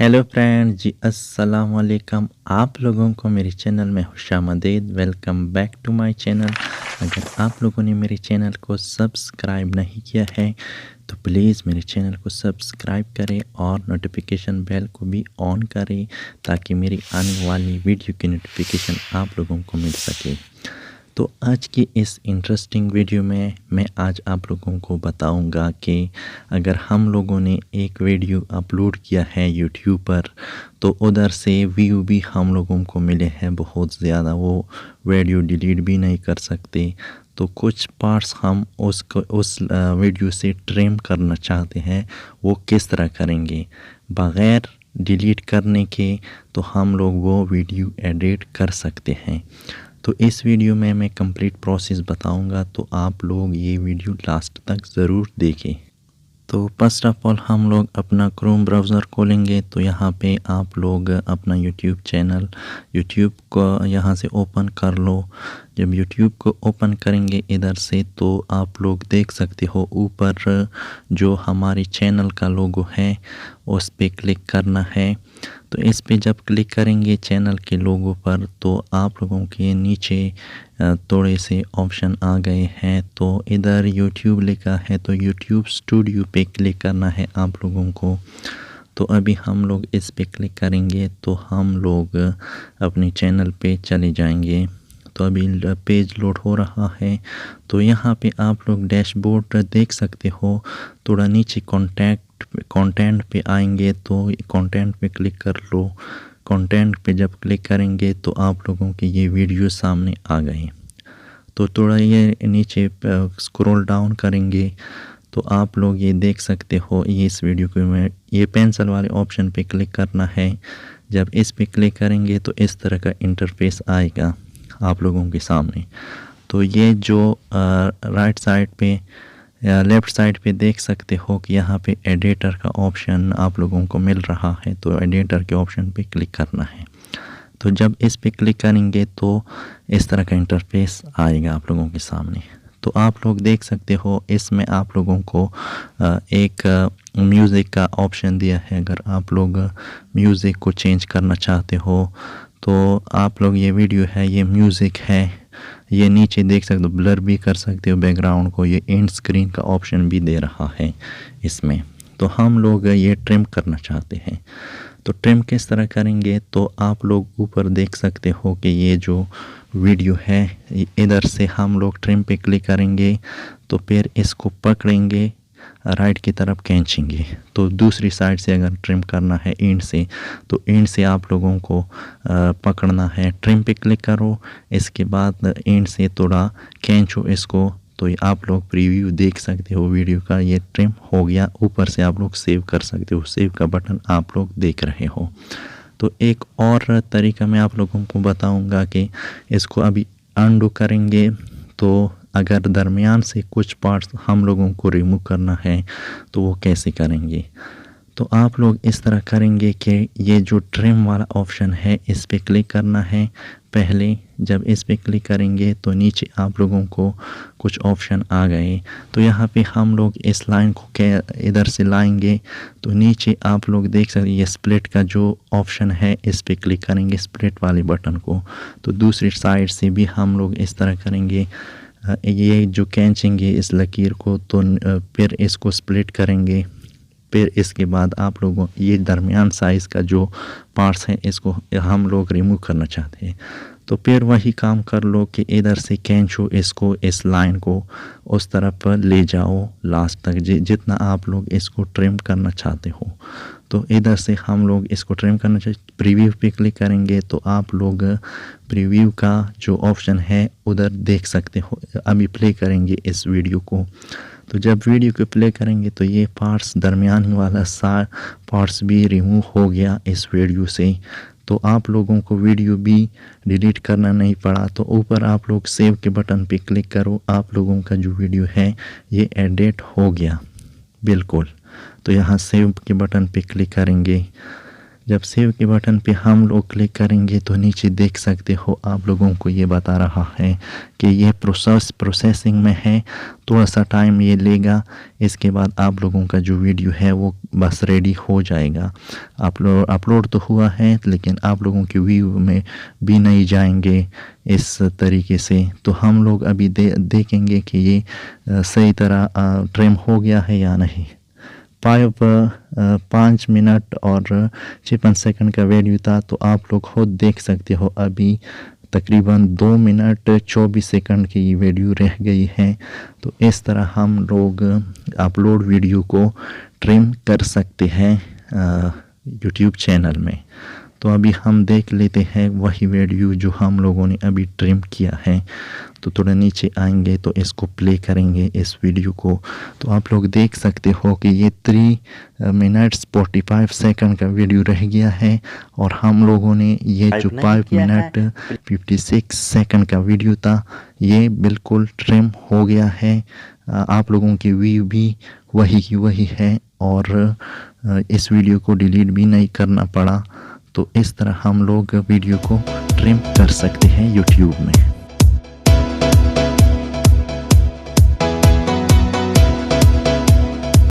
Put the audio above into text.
Hello friend जी, अस्सलाम वालेकुम। आप लोगों को मेरे चैनल में खुशामदीद। Welcome back to my channel. अगर आप लोगों ने मेरे चैनल को सब्सक्राइब नहीं किया है तो प्लीज़ मेरे चैनल को सब्सक्राइब करें और नोटिफिकेशन बेल को भी ऑन करें ताकि मेरी आने वाली वीडियो की नोटिफिकेशन आप लोगों को मिल सके। तो आज की इस इंटरेस्टिंग वीडियो में मैं आज आप लोगों को बताऊंगा कि अगर हम लोगों ने एक वीडियो अपलोड किया है YouTube पर तो उधर से व्यू भी हम लोगों को मिले हैं बहुत ज़्यादा, वो वीडियो डिलीट भी नहीं कर सकते। तो कुछ पार्ट्स हम उस वीडियो से ट्रिम करना चाहते हैं, वो किस तरह करेंगे बग़ैर डिलीट करने के, तो हम लोग वो वीडियो एडिट कर सकते हैं। तो इस वीडियो में मैं कंप्लीट प्रोसेस बताऊंगा, तो आप लोग ये वीडियो लास्ट तक ज़रूर देखें। तो फर्स्ट ऑफ ऑल हम लोग अपना क्रोम ब्राउज़र खोलेंगे। तो यहाँ पे आप लोग अपना यूट्यूब चैनल, यूट्यूब को यहाँ से ओपन कर लो। जब यूट्यूब को ओपन करेंगे इधर से तो आप लोग देख सकते हो ऊपर जो हमारे चैनल का लोगो है उस पर क्लिक करना है। तो इस पे जब क्लिक करेंगे चैनल के लोगो पर तो आप लोगों के नीचे थोड़े से ऑप्शन आ गए हैं। तो इधर YouTube लिखा है तो YouTube स्टूडियो पे क्लिक करना है आप लोगों को। तो अभी हम लोग इस पे क्लिक करेंगे तो हम लोग अपने चैनल पे चले जाएंगे। तो अभी पेज लोड हो रहा है। तो यहाँ पे आप लोग डैशबोर्ड देख सकते हो। थोड़ा नीचे कंटेंट पे आएंगे तो कंटेंट पे क्लिक कर लो। कंटेंट पे जब क्लिक करेंगे तो आप लोगों के ये वीडियो सामने आ गए। तो थोड़ा ये नीचे स्क्रॉल डाउन करेंगे तो आप लोग ये देख सकते हो। ये इस वीडियो को मैं ये पेंसिल वाले ऑप्शन पे क्लिक करना है। जब इस पे क्लिक करेंगे तो इस तरह का इंटरफेस आएगा आप लोगों के सामने। तो ये जो राइट साइड पे या लेफ़्ट साइड पे देख सकते हो कि यहाँ पे एडिटर का ऑप्शन आप लोगों को मिल रहा है। तो एडिटर के ऑप्शन पे क्लिक करना है। तो जब इस पे क्लिक करेंगे तो इस तरह का इंटरफेस आएगा आप लोगों के सामने। तो आप लोग देख सकते हो इसमें आप लोगों को एक म्यूज़िक का ऑप्शन दिया है। अगर आप लोग म्यूज़िक को चेंज करना चाहते हो तो आप लोग ये वीडियो है, ये म्यूज़िक है, ये नीचे देख सकते हो ब्लर भी कर सकते हो बैकग्राउंड को। ये एंड स्क्रीन का ऑप्शन भी दे रहा है इसमें। तो हम लोग ये ट्रिम करना चाहते हैं। तो ट्रिम किस तरह करेंगे तो आप लोग ऊपर देख सकते हो कि ये जो वीडियो है इधर से हम लोग ट्रिम पे क्लिक करेंगे तो फिर इसको पकड़ेंगे राइट की तरफ खींचेंगे। तो दूसरी साइड से अगर ट्रिम करना है एंड से तो एंड से आप लोगों को पकड़ना है। ट्रिम पे क्लिक करो, इसके बाद एंड से थोड़ा खींचो इसको। तो आप लोग प्रीव्यू देख सकते हो वीडियो का, ये ट्रिम हो गया। ऊपर से आप लोग सेव कर सकते हो, सेव का बटन आप लोग देख रहे हो। तो एक और तरीका मैं आप लोगों को बताऊंगा कि इसको अभी अनडू करेंगे तो अगर दरमियान से कुछ पार्ट्स हम लोगों को रिमूव करना है तो वो कैसे करेंगे। तो आप लोग इस तरह करेंगे कि ये जो ट्रिम वाला ऑप्शन है इस पे क्लिक करना है पहले। जब इस पे क्लिक करेंगे तो नीचे आप लोगों को कुछ ऑप्शन आ गए। तो यहाँ पे हम लोग इस लाइन को इधर से लाएंगे तो नीचे आप लोग देख सकते ये स्प्लिट का जो ऑप्शन है इस पे क्लिक करेंगे, स्प्लिट वाले बटन को। तो दूसरी साइड से भी हम लोग इस तरह करेंगे, ये जो खींचेंगे इस लकीर को तो फिर इसको स्प्लिट करेंगे। फिर इसके बाद आप लोगों ये दरमियान साइज़ का जो पार्ट्स हैं इसको हम लोग रिमूव करना चाहते हैं। तो फिर वही काम कर लो कि इधर से खींचो इसको, इस लाइन को उस तरफ ले जाओ लास्ट तक जितना आप लोग इसको ट्रिम करना चाहते हो। तो इधर से हम लोग इसको ट्रिम करना चाहिए। प्रीव्यू पे क्लिक करेंगे तो आप लोग प्रीव्यू का जो ऑप्शन है उधर देख सकते हो। अभी प्ले करेंगे इस वीडियो को। तो जब वीडियो को प्ले करेंगे तो ये पार्ट्स दरमियानी वाला पार्ट्स भी रिमूव हो गया इस वीडियो से। तो आप लोगों को वीडियो भी डिलीट करना नहीं पड़ा। तो ऊपर आप लोग सेव के बटन पे क्लिक करो, आप लोगों का जो वीडियो है ये एडिट हो गया बिल्कुल। तो यहाँ सेव के बटन पे क्लिक करेंगे। जब सेव के बटन पे हम लोग क्लिक करेंगे तो नीचे देख सकते हो आप लोगों को ये बता रहा है कि ये प्रोसेसिंग में है, थोड़ा सा टाइम ये लेगा। इसके बाद आप लोगों का जो वीडियो है वो बस रेडी हो जाएगा। अपलोड तो हुआ है लेकिन आप लोगों के व्यू में भी नहीं जाएंगे इस तरीके से। तो हम लोग अभी देखेंगे कि ये सही तरह ट्रिम हो गया है या नहीं। 5 मिनट और 56 सेकंड का वीडियो था, तो आप लोग खुद देख सकते हो अभी तकरीबन 2 मिनट 24 सेकंड की वीडियो रह गई है। तो इस तरह हम लोग अपलोड वीडियो को ट्रिम कर सकते हैं यूट्यूब चैनल में। तो अभी हम देख लेते हैं वही वीडियो जो हम लोगों ने अभी ट्रिम किया है। तो थोड़ा नीचे आएंगे तो इसको प्ले करेंगे इस वीडियो को। तो आप लोग देख सकते हो कि ये 3 मिनट्स 45 सेकंड का वीडियो रह गया है और हम लोगों ने ये जो 5 मिनट 56 सेकंड का वीडियो था ये बिल्कुल ट्रिम हो गया है। आप लोगों की व्यू भी वही की वही है और इस वीडियो को डिलीट भी नहीं करना पड़ा। तो इस तरह हम लोग वीडियो को ट्रिम कर सकते हैं यूट्यूब में।